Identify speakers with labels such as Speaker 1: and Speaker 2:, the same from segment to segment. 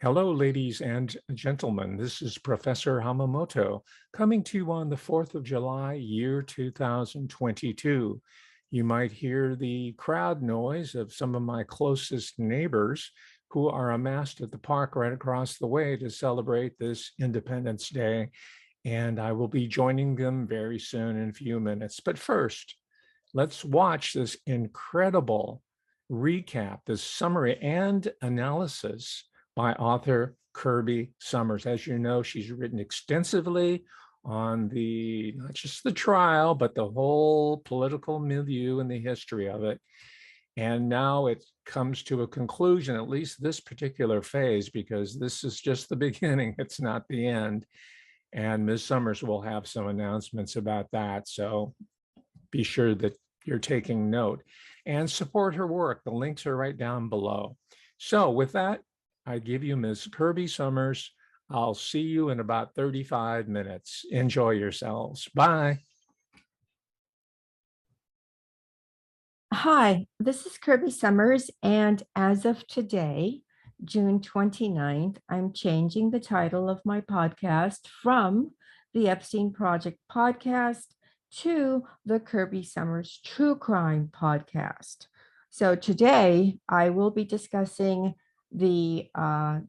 Speaker 1: Hello, ladies and gentlemen. This is Professor Hamamoto coming to you on the 4th of July, year 2022. You might hear the crowd noise of some of my closest neighbors who are amassed at the park right across the way to celebrate this Independence Day. And I will be joining them very soon in a few minutes. But first, let's watch this incredible recap, this summary and analysis by author Kirby Sommers. As you know, she's written extensively on not just the trial, but the whole political milieu and the history of it. And now it comes to a conclusion, at least this particular phase, because this is just the beginning, it's not the end. And Ms. Sommers will have some announcements about that. So be sure that you're taking note and support her work. The links are right down below. So with that, I give you Ms. Kirby Sommers. I'll see you in about 35 minutes. Enjoy yourselves. Bye.
Speaker 2: Hi, this is Kirby Sommers, and as of today, June 29th, I'm changing the title of my podcast from the Epstein Project Podcast to the Kirby Sommers True Crime Podcast. So today, I will be discussing the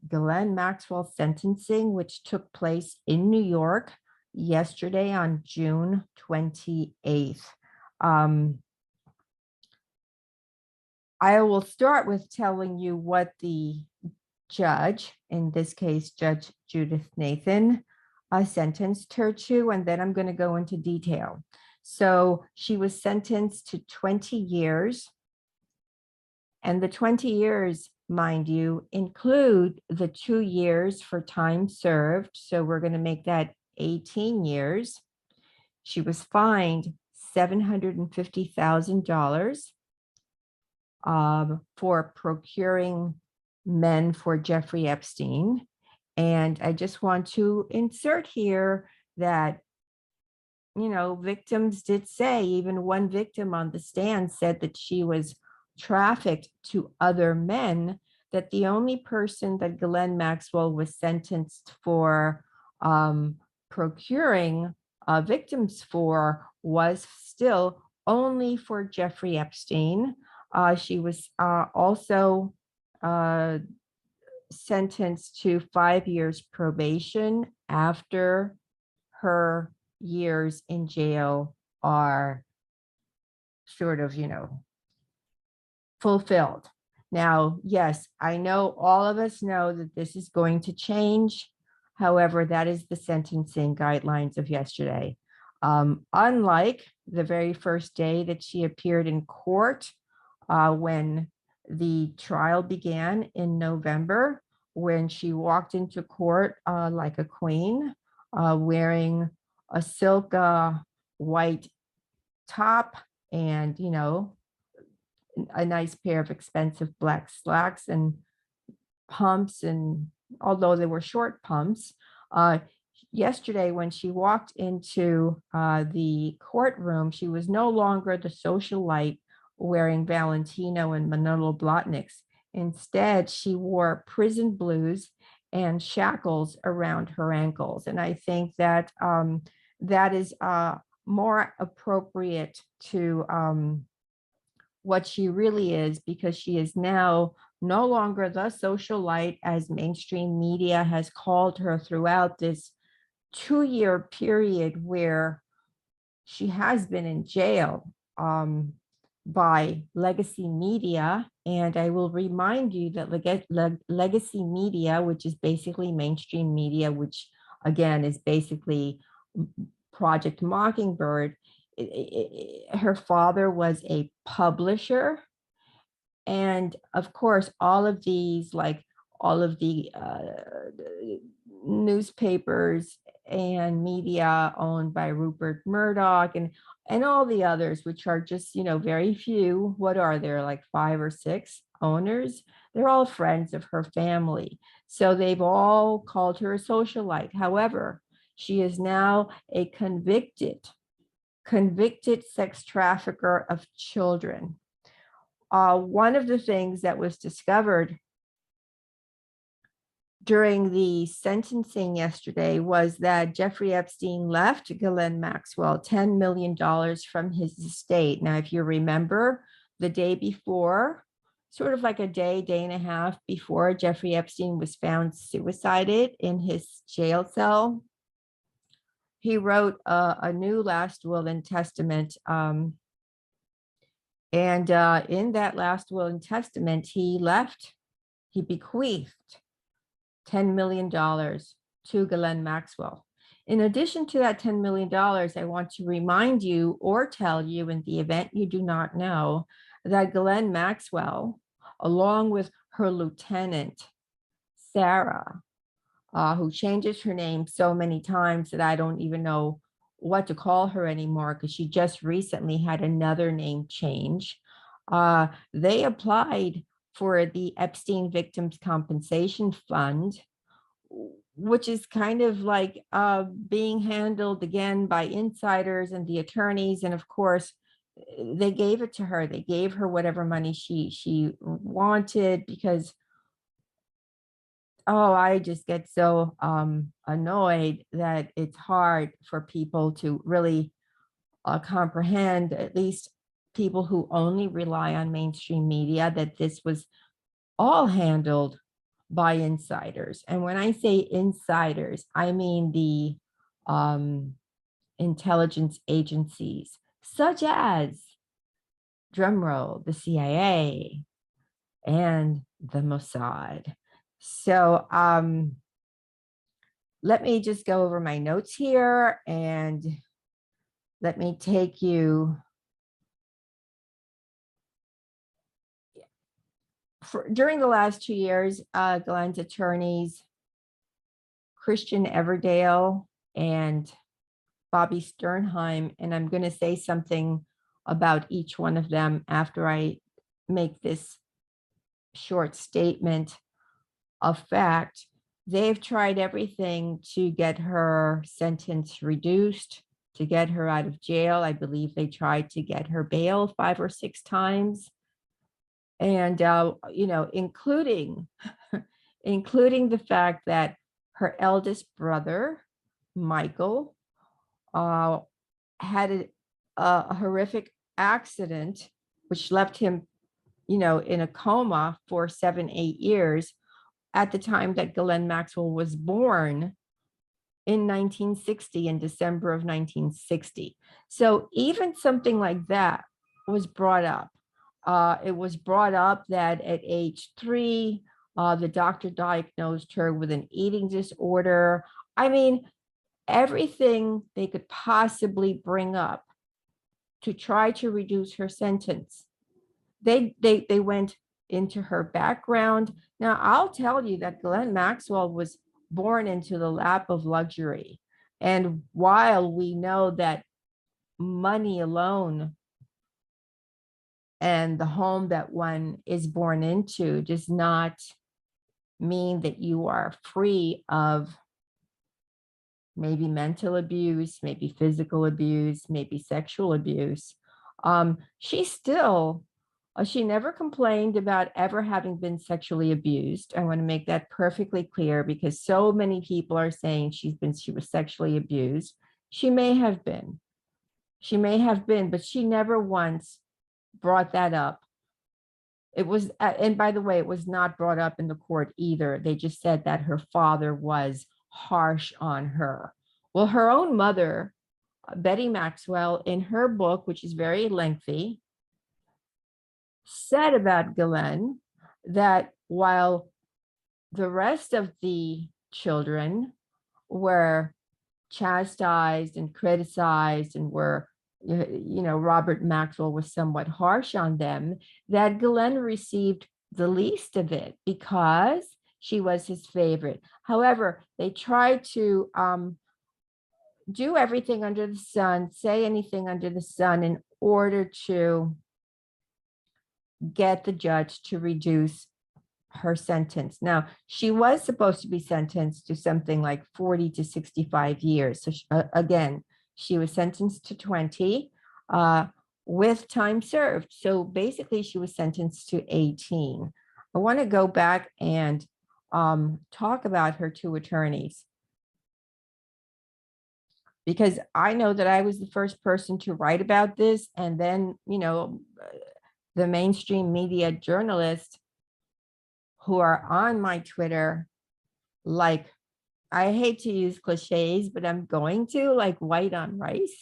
Speaker 2: Ghislaine Maxwell sentencing, which took place in New York yesterday on June 28th. I will start with telling you what the judge, in this case, Judge Judith Nathan, sentenced her to, and then I'm going to go into detail. So she was sentenced to 20 years, and the 20 years, mind you, include the 2 years for time served. So we're going to make that 18 years. She was fined $750,000 for procuring men for Jeffrey Epstein. And I just want to insert here that, victims did say, even one victim on the stand said that she was trafficked to other men, that the only person that Ghislaine Maxwell was sentenced for procuring victims for was still only for Jeffrey Epstein. She was also sentenced to 5 years probation after her years in jail are sort of, fulfilled. Now, yes, I know all of us know that this is going to change. However, that is the sentencing guidelines of yesterday. Unlike the very first day that she appeared in court, when the trial began in November, when she walked into court like a queen, wearing a silk white top and, a nice pair of expensive black slacks and pumps. And although they were short pumps, yesterday when she walked into the courtroom, she was no longer the socialite wearing Valentino and Manolo Blahniks. Instead, she wore prison blues and shackles around her ankles. And I think that that is more appropriate to what she really is, because she is now no longer the socialite as mainstream media has called her throughout this 2-year period where she has been in jail by legacy media. And I will remind you that legacy media, which is basically mainstream media, which again is basically Project Mockingbird, her father was a publisher. And of course, all of these, like all of the newspapers and media owned by Rupert Murdoch and all the others, which are just, very few. What are there, like 5 or 6 owners? They're all friends of her family. So they've all called her a socialite. However, she is now a convicted sex trafficker of children. One of the things that was discovered during the sentencing yesterday was that Jeffrey Epstein left Ghislaine Maxwell $10 million from his estate. Now, if you remember, the day before, sort of like a day and a half before Jeffrey Epstein was found suicided in his jail cell, he wrote a new last will and testament. And in that last will and testament, he bequeathed $10 million to Ghislaine Maxwell. In addition to that $10 million, I want to remind you or tell you, in the event you do not know, that Ghislaine Maxwell, along with her lieutenant, Sarah, who changes her name so many times that I don't even know what to call her anymore because she just recently had another name change. They applied for the Epstein Victims Compensation Fund, which is kind of like being handled again by insiders and the attorneys. And of course, they gave it to her. They gave her whatever money she wanted because, oh, I just get so annoyed that it's hard for people to really comprehend, at least people who only rely on mainstream media, that this was all handled by insiders. And when I say insiders, I mean the intelligence agencies, such as, drumroll, the CIA and the Mossad. So let me just go over my notes here and let me take you during the last 2 years, Glenn's attorneys, Christian Everdale and Bobby Sternheim, and I'm going to say something about each one of them after I make this short statement of fact. They've tried everything to get her sentence reduced, to get her out of jail. I believe they tried to get her bail 5 or 6 times. And, including the fact that her eldest brother, Michael, had a horrific accident, which left him, in a coma for 7, 8 years at the time that Ghislaine Maxwell was born in 1960, in December of 1960. So even something like that was brought up. It was brought up that at age 3, the doctor diagnosed her with an eating disorder. I mean, everything they could possibly bring up to try to reduce her sentence. They went into her background. Now, I'll tell you that Ghislaine Maxwell was born into the lap of luxury. And while we know that money alone and the home that one is born into does not mean that you are free of maybe mental abuse, maybe physical abuse, maybe sexual abuse, she never complained about ever having been sexually abused. I want to make that perfectly clear because so many people are saying she was sexually abused. She may have been, but she never once brought that up. It was, and by the way, it was not brought up in the court either. They just said that her father was harsh on her. Well, her own mother, Betty Maxwell, in her book, which is very lengthy, said about Ghislaine that while the rest of the children were chastised and criticized and were, Robert Maxwell was somewhat harsh on them, that Ghislaine received the least of it because she was his favorite. However, they tried to do everything under the sun, say anything under the sun in order to get the judge to reduce her sentence. Now, she was supposed to be sentenced to something like 40 to 65 years. So again, she was sentenced to 20 with time served. So basically she was sentenced to 18. I want to go back and talk about her two attorneys, because I know that I was the first person to write about this, and then, the mainstream media journalists who are on my Twitter, like, I hate to use cliches, but I'm going to, like white on rice.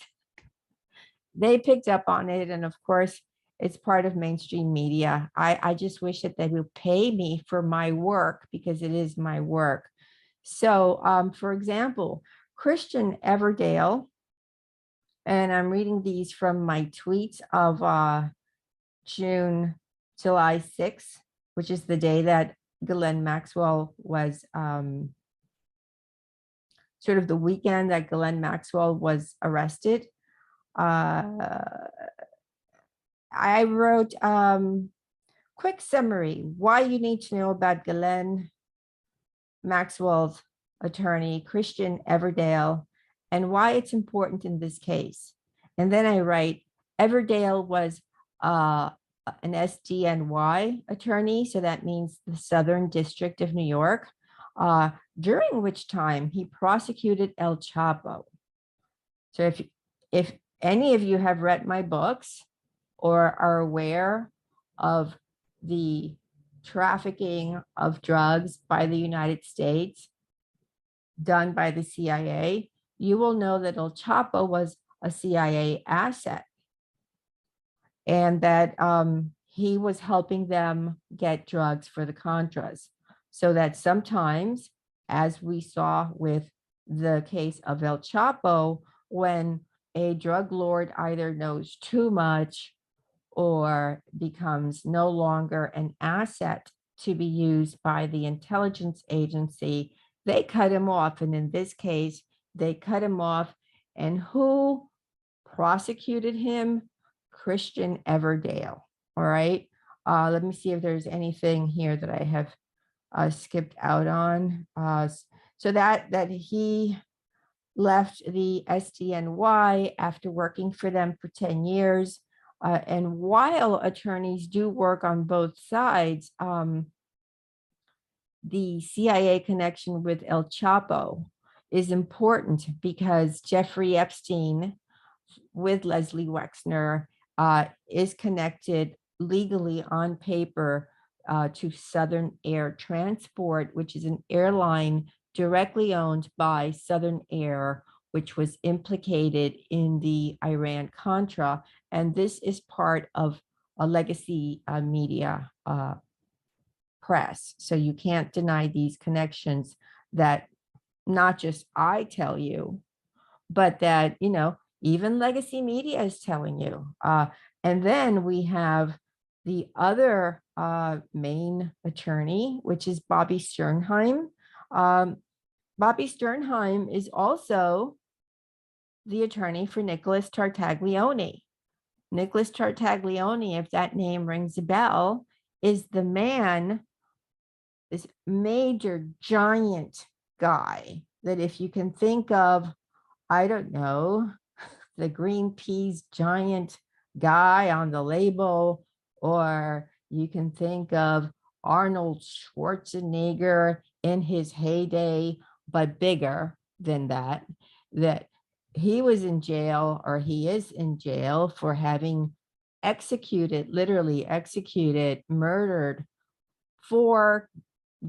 Speaker 2: They picked up on it. And of course, it's part of mainstream media. I just wish that they would pay me for my work, because it is my work. So, for example, Christian Everdale, and I'm reading these from my tweets of July 6th, which is the day that Ghislaine Maxwell was sort of the weekend that Ghislaine Maxwell was arrested. I wrote quick summary, why you need to know about Ghislaine Maxwell's attorney, Christian Everdale, and why it's important in this case. And then I write, Everdale was an SDNY attorney, so that means the Southern District of New York, during which time he prosecuted El Chapo. So if any of you have read my books or are aware of the trafficking of drugs by the United States done by the CIA, you will know that El Chapo was a CIA asset, and that he was helping them get drugs for the Contras. So that sometimes, as we saw with the case of El Chapo, when a drug lord either knows too much or becomes no longer an asset to be used by the intelligence agency, they cut him off. And in this case, they cut him off. And who prosecuted him? Christian Everdale. All right. Let me see if there's anything here that I have skipped out on. So that he left the SDNY after working for them for 10 years. And while attorneys do work on both sides, the CIA connection with El Chapo is important, because Jeffrey Epstein with Leslie Wexner is connected legally on paper to Southern Air Transport, which is an airline directly owned by Southern Air, which was implicated in the Iran-Contra. And this is part of a legacy media press. So you can't deny these connections that not just I tell you, but that, even legacy media is telling you. And then we have the other main attorney, which is Bobby Sternheim. Bobby Sternheim is also the attorney for Nicholas Tartaglione. Nicholas Tartaglione, if that name rings a bell, is the man, this major giant guy that if you can think of, I don't know, the Greenpeace giant guy on the label, or you can think of Arnold Schwarzenegger in his heyday, but bigger than that, that he was in jail, or he is in jail, for having executed, literally executed, murdered 4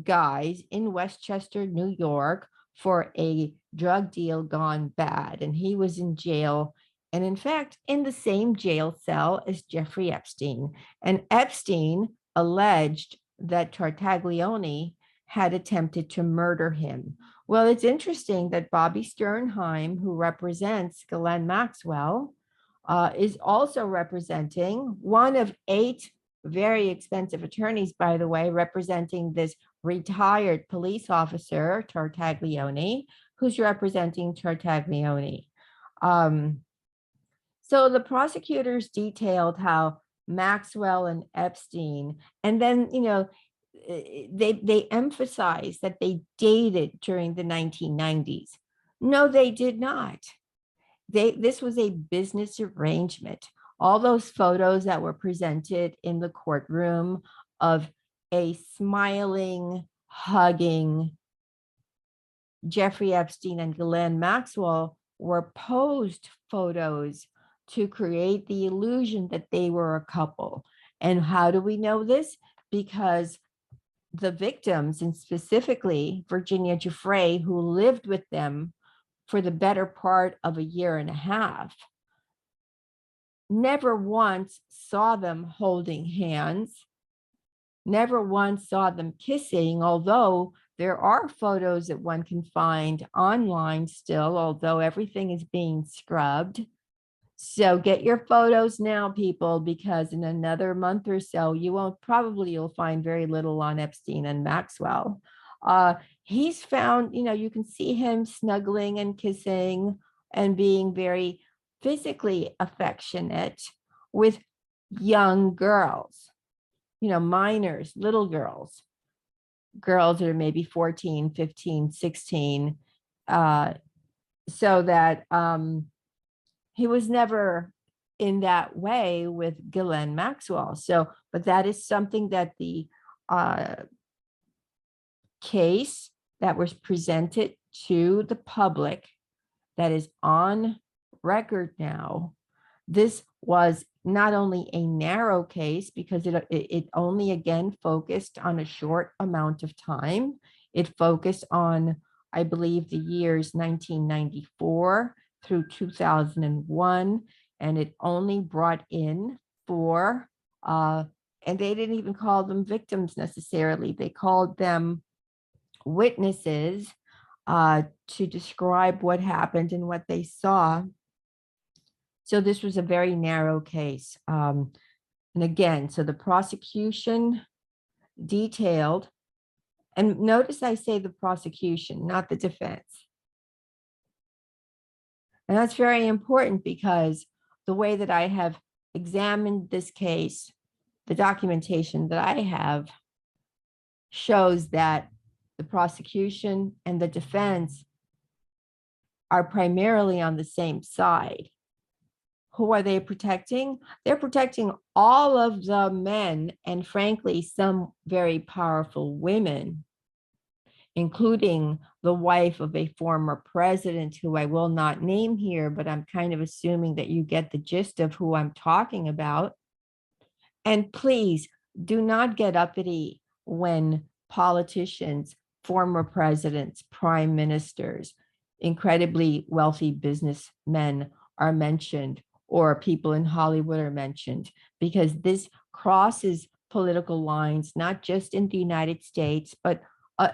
Speaker 2: guys in Westchester, New York, for a drug deal gone bad. And he was in jail, and in fact, in the same jail cell as Jeffrey Epstein. And Epstein alleged that Tartaglione had attempted to murder him. Well, it's interesting that Bobby Sternheim, who represents Ghislaine Maxwell, is also representing one of 8 very expensive attorneys, by the way, representing this retired police officer, Tartaglione, who's representing Tartaglione. So the prosecutors detailed how Maxwell and Epstein, and then, they emphasized that they dated during the 1990s. No, they did not. This was a business arrangement. All those photos that were presented in the courtroom of a smiling, hugging Jeffrey Epstein and Ghislaine Maxwell were posed photos to create the illusion that they were a couple. And how do we know this? Because the victims, and specifically Virginia Giuffre, who lived with them for the better part of a year and a half, never once saw them holding hands, never once saw them kissing, although there are photos that one can find online still, although everything is being scrubbed. So get your photos now, people, because in another month or so, you'll find very little on Epstein and Maxwell. He's found, you can see him snuggling and kissing and being very physically affectionate with young girls, minors, little girls that are maybe 14, 15, 16, so that he was never in that way with Ghislaine Maxwell. So, but that is something that the case that was presented to the public, that is on record now. This was not only a narrow case because it only again focused on a short amount of time. It focused on, I believe, the years 1994 through 2001, and it only brought in four, and they didn't even call them victims necessarily. They called them witnesses to describe what happened and what they saw. So this was a very narrow case. And again, so the prosecution detailed, and notice I say the prosecution, not the defense. And that's very important because the way that I have examined this case, the documentation that I have shows that the prosecution and the defense are primarily on the same side. Who are they protecting? They're protecting all of the men and frankly, some very powerful women, including the wife of a former president who I will not name here, but I'm kind of assuming that you get the gist of who I'm talking about. And please do not get uppity when politicians, former presidents, prime ministers, incredibly wealthy businessmen are mentioned, or people in Hollywood are mentioned, because this crosses political lines, not just in the United States, but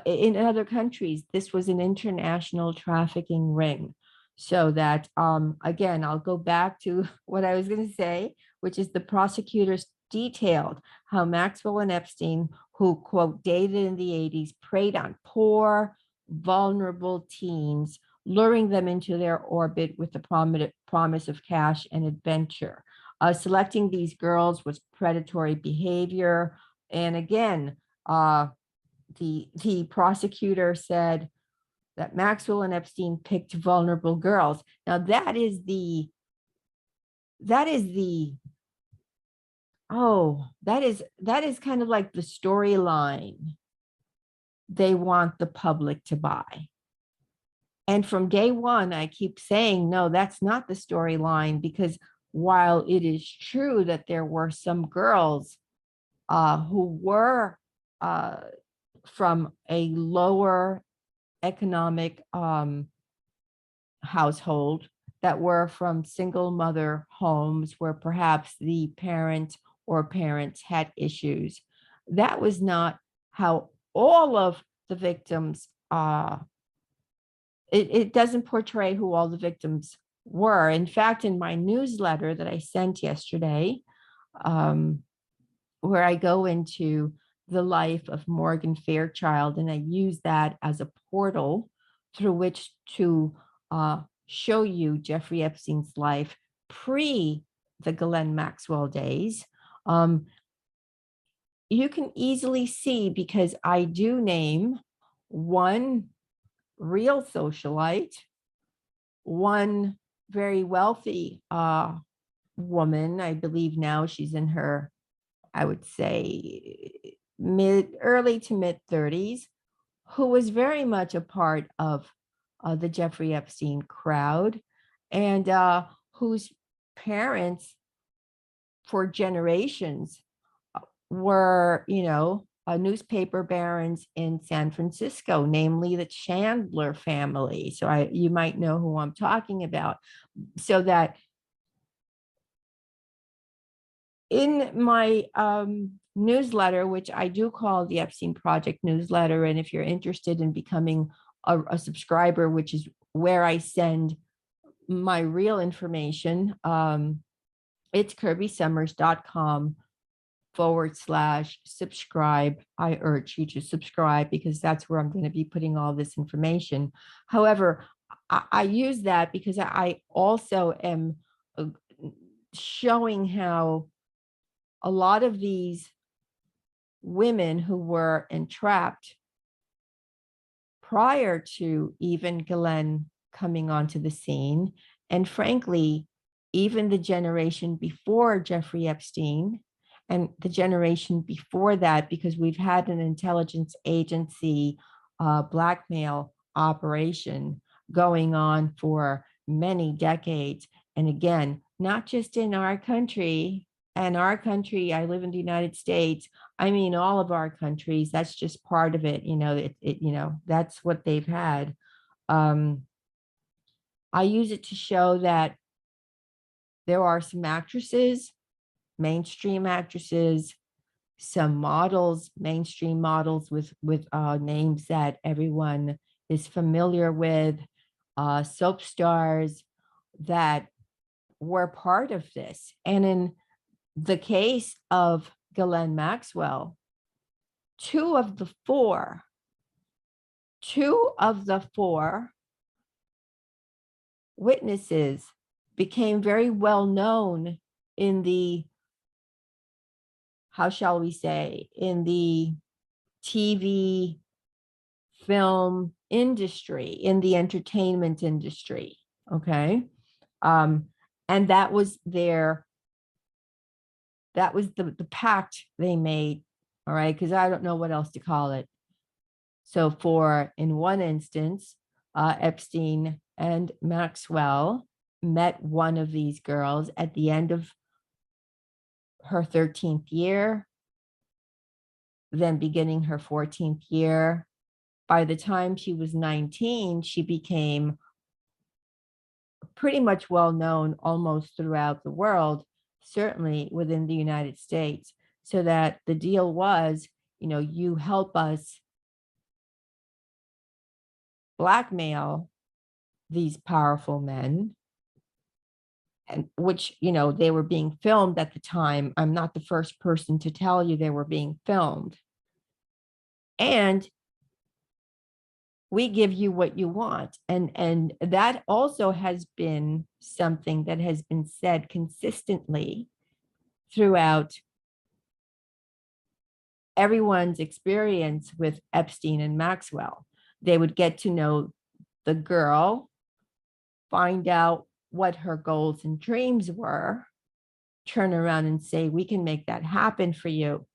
Speaker 2: in other countries. This was an international trafficking ring. So that, again, I'll go back to what I was going to say, which is the prosecutors detailed how Maxwell and Epstein, who, quote, dated in the 80s, preyed on poor, vulnerable teens, luring them into their orbit with the promise of cash and adventure. Selecting these girls was predatory behavior. And again, the prosecutor said that Maxwell and Epstein picked vulnerable girls. Now that is kind of like the storyline they want the public to buy. And from day one, I keep saying, no, that's not the storyline, because while it is true that there were some girls who were from a lower economic household, that were from single mother homes where perhaps the parent or parents had issues, that was not how all of the victims it doesn't portray who all the victims were. In fact, in my newsletter that I sent yesterday, where I go into the life of Morgan Fairchild, and I use that as a portal through which to show you Jeffrey Epstein's life pre the Ghislaine Maxwell days. You can easily see, because I do name one real socialite, one very wealthy woman. I believe now she's in her, I would say, early to mid 30s, who was very much a part of the Jeffrey Epstein crowd, and whose parents for generations were, newspaper barons in San Francisco, namely the Chandler family. So you might know who I'm talking about. So that in my newsletter, which I do call the Epstein Project newsletter, and if you're interested in becoming a subscriber, which is where I send my real information, it's kirbysommers.com/subscribe. I urge you to subscribe because that's where I'm going to be putting all this information. However, I use that because I also am showing how a lot of these women who were entrapped prior to even Ghislaine coming onto the scene, and frankly, even the generation before Jeffrey Epstein and the generation before that, because we've had an intelligence agency blackmail operation going on for many decades. And again, not just in our country, I live in the United States. I mean, all of our countries, that's just part of it. That's what they've had. I use it to show that there are some actresses, mainstream actresses, some models, mainstream models with names that everyone is familiar with, soap stars that were part of this. And in the case of Ghislaine Maxwell, two of the four witnesses became very well known in the, how shall we say, in the TV, film industry, in the entertainment industry. Okay. And that was the pact they made. All right. Because I don't know what else to call it. So in one instance, Epstein and Maxwell met one of these girls at the end of her 13th year, then beginning her 14th year. By the time she was 19, she became pretty much well known almost throughout the world, certainly within the United States. So that the deal was, you help us blackmail these powerful men, and which, they were being filmed at the time. I'm not the first person to tell you they were being filmed. And we give you what you want. And that also has been something that has been said consistently throughout everyone's experience with Epstein and Maxwell. They would get to know the girl, find out what her goals and dreams were, turn around and say, we can make that happen for you.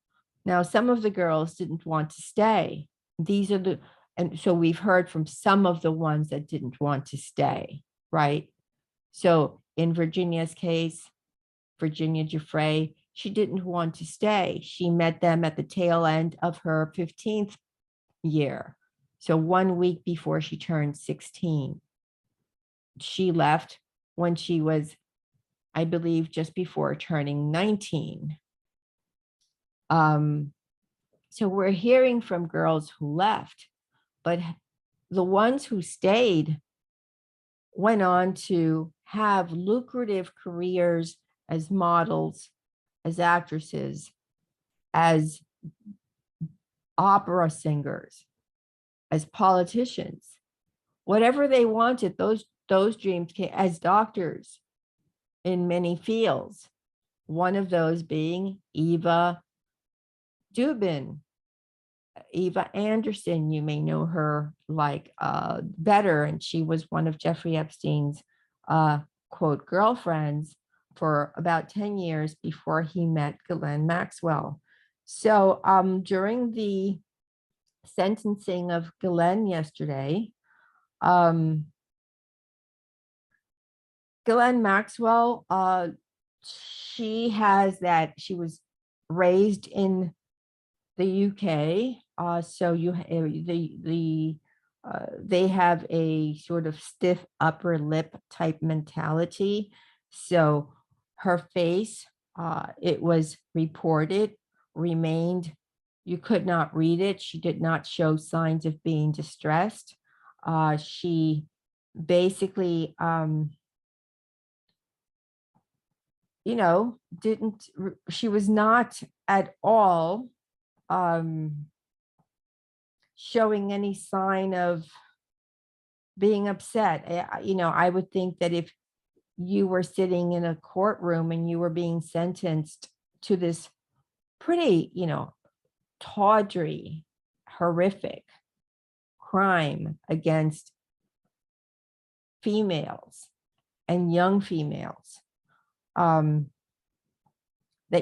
Speaker 2: Now, some of the girls didn't want to stay. And so we've heard from some of the ones that didn't want to stay, right? So in Virginia's case, Virginia Giuffre, she didn't want to stay. She met them at the tail end of her 15th year. So 1 week before she turned 16. She left when she was, I believe, just before turning 19. So we're hearing from girls who left, but the ones who stayed went on to have lucrative careers as models, as actresses, as opera singers, as politicians, whatever they wanted. Those dreams came as doctors in many fields. One of those being Eva Dubin, Eva Anderson. You may know her better, and she was one of Jeffrey Epstein's quote girlfriends for about 10 years before he met Ghislaine Maxwell. So during the sentencing of Ghislaine yesterday. Um, Ghislaine Maxwell, she was raised in the UK. So they have a sort of stiff upper lip type mentality. So her face, it was reported, remained, you could not read it. She did not show signs of being distressed. She basically, she was not at all showing any sign of being upset. I would think that if you were sitting in a courtroom and you were being sentenced to this pretty, tawdry, horrific crime against females and young females, that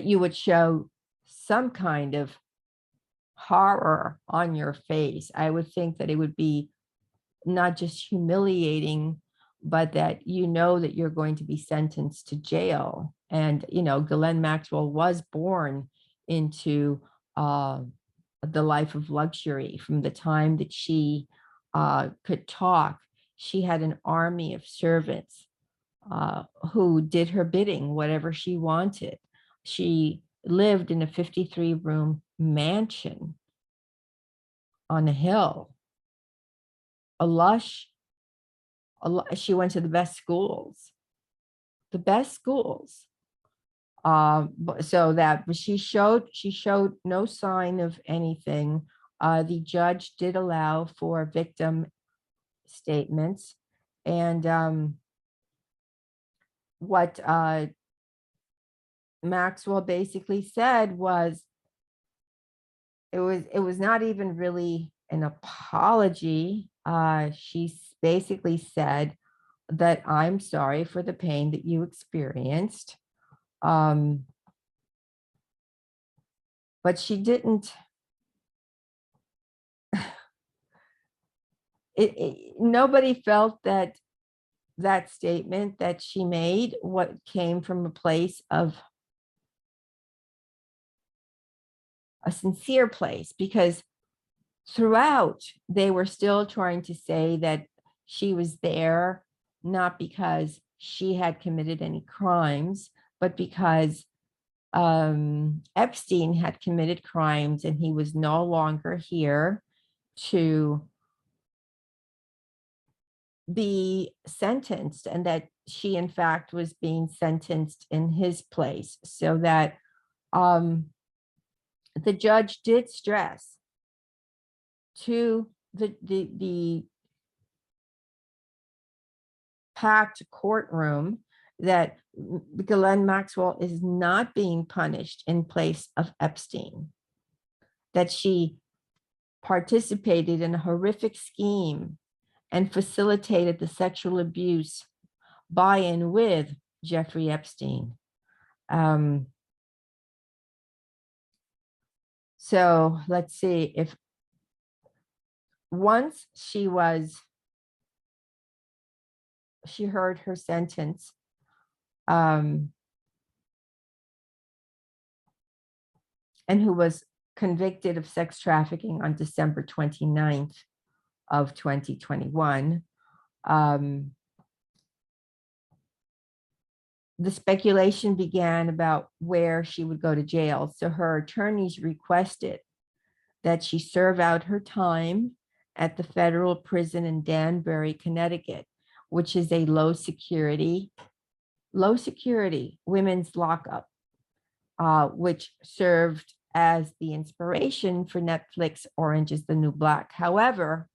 Speaker 2: you would show some kind of horror on your face. I would think that it would be not just humiliating, but that that you're going to be sentenced to jail. And Ghislaine Maxwell was born into the life of luxury. From the time that she could talk, she had an army of servants who did her bidding, whatever she wanted. She lived in a 53-room mansion on a hill, she went to the best schools. But she showed no sign of anything. The judge did allow for victim statements, and what Maxwell basically said was, it was not even really an apology. She basically said that I'm sorry for the pain that you experienced. But she didn't, nobody felt that statement that she made what came from a place of a sincere place, because throughout they were still trying to say that she was there not because she had committed any crimes, but because Epstein had committed crimes and he was no longer here to be sentenced, and that she in fact was being sentenced in his place. So that the judge did stress to the packed courtroom that Ghislaine Maxwell is not being punished in place of Epstein, that she participated in a horrific scheme and facilitated the sexual abuse by and with Jeffrey Epstein. So let's see, if once she heard her sentence, and who was convicted of sex trafficking on December 29th of 2021. The speculation began about where she would go to jail. So her attorneys requested that she serve out her time at the federal prison in Danbury, Connecticut, which is a low security women's lockup, which served as the inspiration for Netflix Orange is the New Black. However,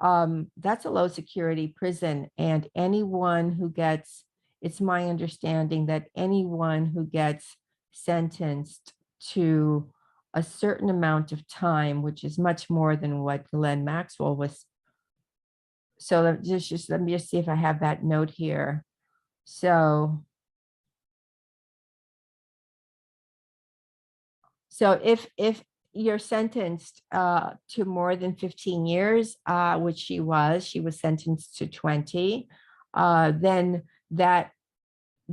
Speaker 2: that's a low security prison, and it's my understanding that anyone who gets sentenced to a certain amount of time, which is much more than what Ghislaine Maxwell was. So let me just see if I have that note here. So if you're sentenced to more than 15 years, which she was sentenced to 20, then that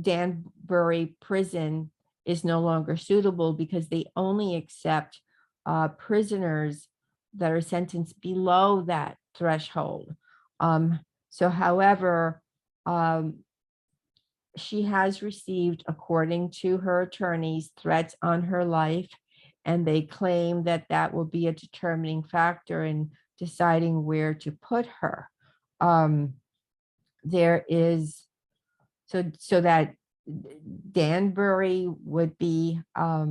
Speaker 2: Danbury prison is no longer suitable because they only accept prisoners that are sentenced below that threshold. So however, she has received, according to her attorneys, threats on her life, and they claim that that will be a determining factor in deciding where to put her. There is, so that Danbury would be a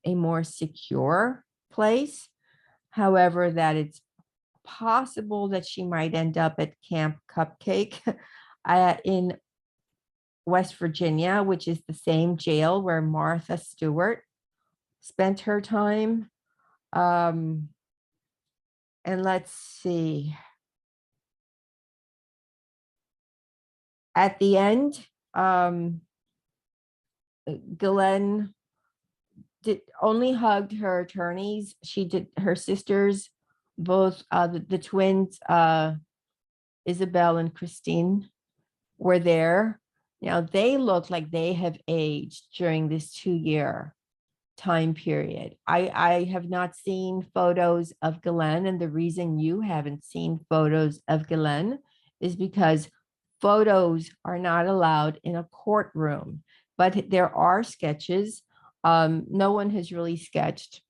Speaker 2: more secure place. However, that it's possible that she might end up at Camp Cupcake in West Virginia, which is the same jail where Martha Stewart spent her time. And let's see. At the end, Ghislaine only hugged her attorneys. She did, her sisters, both the twins, Isabel and Christine, were there. Now they look like they have aged during this 2-year time period. I have not seen photos of Ghislaine, and the reason you haven't seen photos of Ghislaine is because photos are not allowed in a courtroom, but there are sketches. No one has really sketched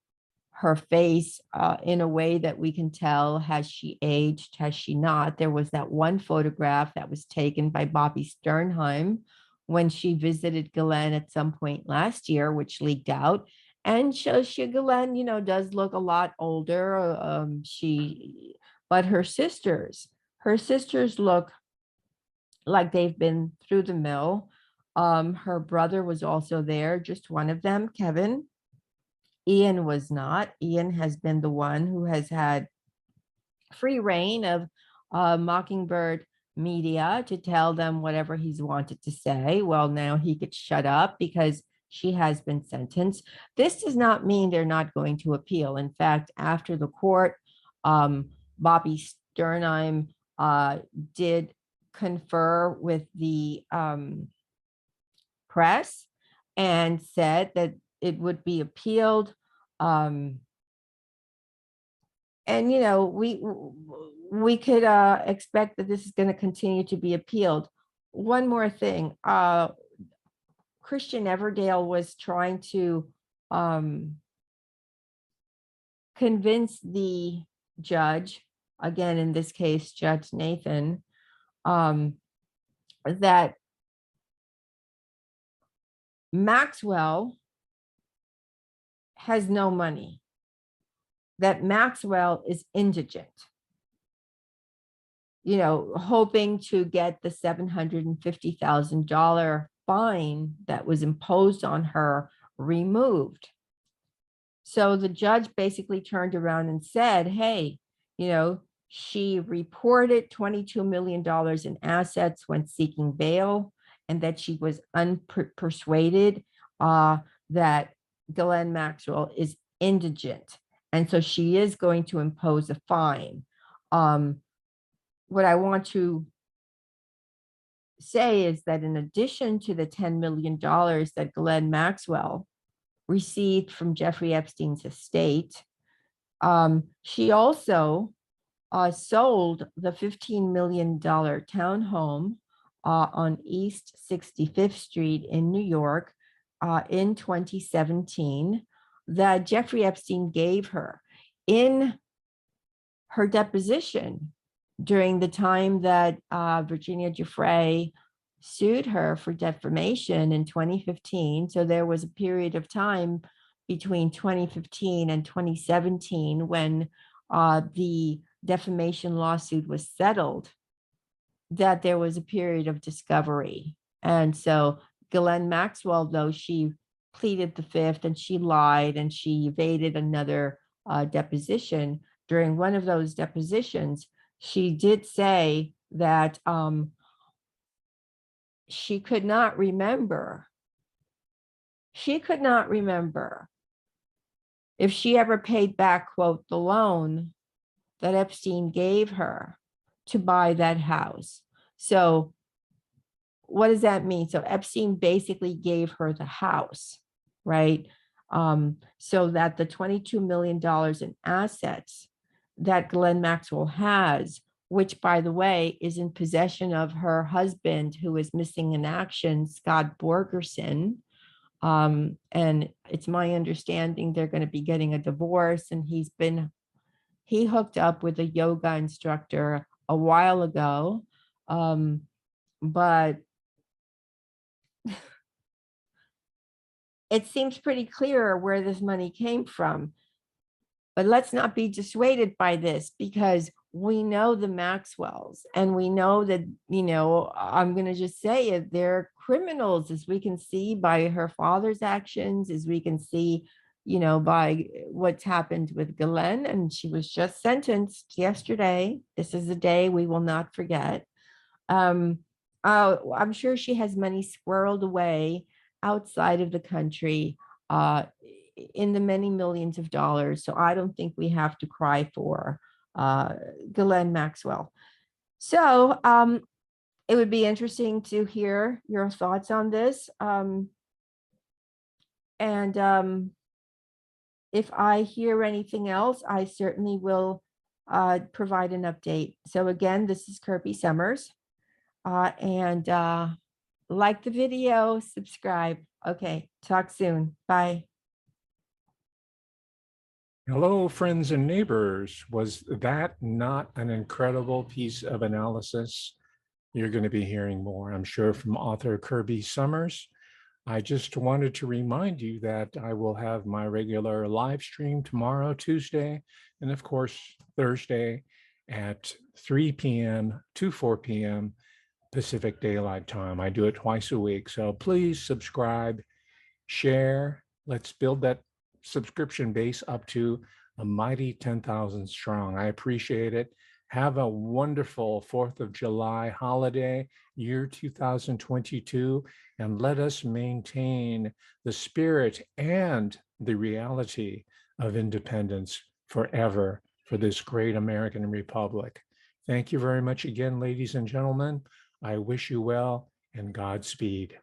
Speaker 2: her face in a way that we can tell, has she aged, has she not. There was that one photograph that was taken by Bobby Sternheim when she visited Ghislaine at some point last year, which leaked out, and shows you Ghislaine, does look a lot older. But her sisters look like they've been through the mill. Her brother was also there, just one of them, Kevin. Ian was not. Ian has been the one who has had free reign of Mockingbird media to tell them whatever he's wanted to say. Well, now he could shut up because she has been sentenced. This does not mean they're not going to appeal. In fact, after the court, Bobby Sternheim did confer with the press and said that it would be appealed. And we could expect that this is going to continue to be appealed. One more thing, Christian Everdale was trying to convince the judge, again in this case Judge Nathan, that Maxwell has no money, that Maxwell is indigent, hoping to get the $750,000 fine that was imposed on her removed. So the judge basically turned around and said, hey, she reported $22 million in assets when seeking bail, and that she was unpersuaded that Ghislaine Maxwell is indigent. And so she is going to impose a fine. What I want to say is that in addition to the $10 million that Ghislaine Maxwell received from Jeffrey Epstein's estate, she also sold the $15 million townhome on East 65th Street in New York in 2017 that Jeffrey Epstein gave her. In her deposition during the time that Virginia Giuffre sued her for defamation in 2015, so there was a period of time between 2015 and 2017 when the defamation lawsuit was settled, that there was a period of discovery. And so Ghislaine Maxwell, though she pleaded the fifth and she lied and she evaded another deposition, during one of those depositions, she did say that she could not remember if she ever paid back, quote, the loan that Epstein gave her to buy that house. So what does that mean? So Epstein basically gave her the house, right? So that the $22 million in assets that Ghislaine Maxwell has, which, by the way, is in possession of her husband, who is missing in action, Scott Borgerson. And it's my understanding they're going to be getting a divorce, and he hooked up with a yoga instructor a while ago. But it seems pretty clear where this money came from. But let's not be dissuaded by this, because we know the Maxwells, and we know that, I'm going to just say it, they're criminals, as we can see by her father's actions, as we can see, by what's happened with Ghislaine. And she was just sentenced yesterday. This is a day we will not forget. I'm sure she has money squirreled away outside of the country, in the many millions of dollars. So I don't think we have to cry for Ghislaine Maxwell. So it would be interesting to hear your thoughts on this. And if I hear anything else, I certainly will provide an update. So again, this is Kirby Sommers. And like the video, subscribe. Okay, talk soon. Bye.
Speaker 1: Hello, friends and neighbors. Was that not an incredible piece of analysis? You're going to be hearing more, I'm sure, from author Kirby Sommers. I just wanted to remind you that I will have my regular live stream tomorrow, Tuesday, and of course, Thursday at 3 p.m. to 4 p.m. Pacific Daylight Time. I do it twice a week. So please subscribe, share. Let's build that subscription base up to a mighty 10,000 strong. I appreciate it. Have a wonderful 4th of July holiday, year 2022, and let us maintain the spirit and the reality of independence forever for this great American Republic. Thank you very much again, ladies and gentlemen. I wish you well and Godspeed.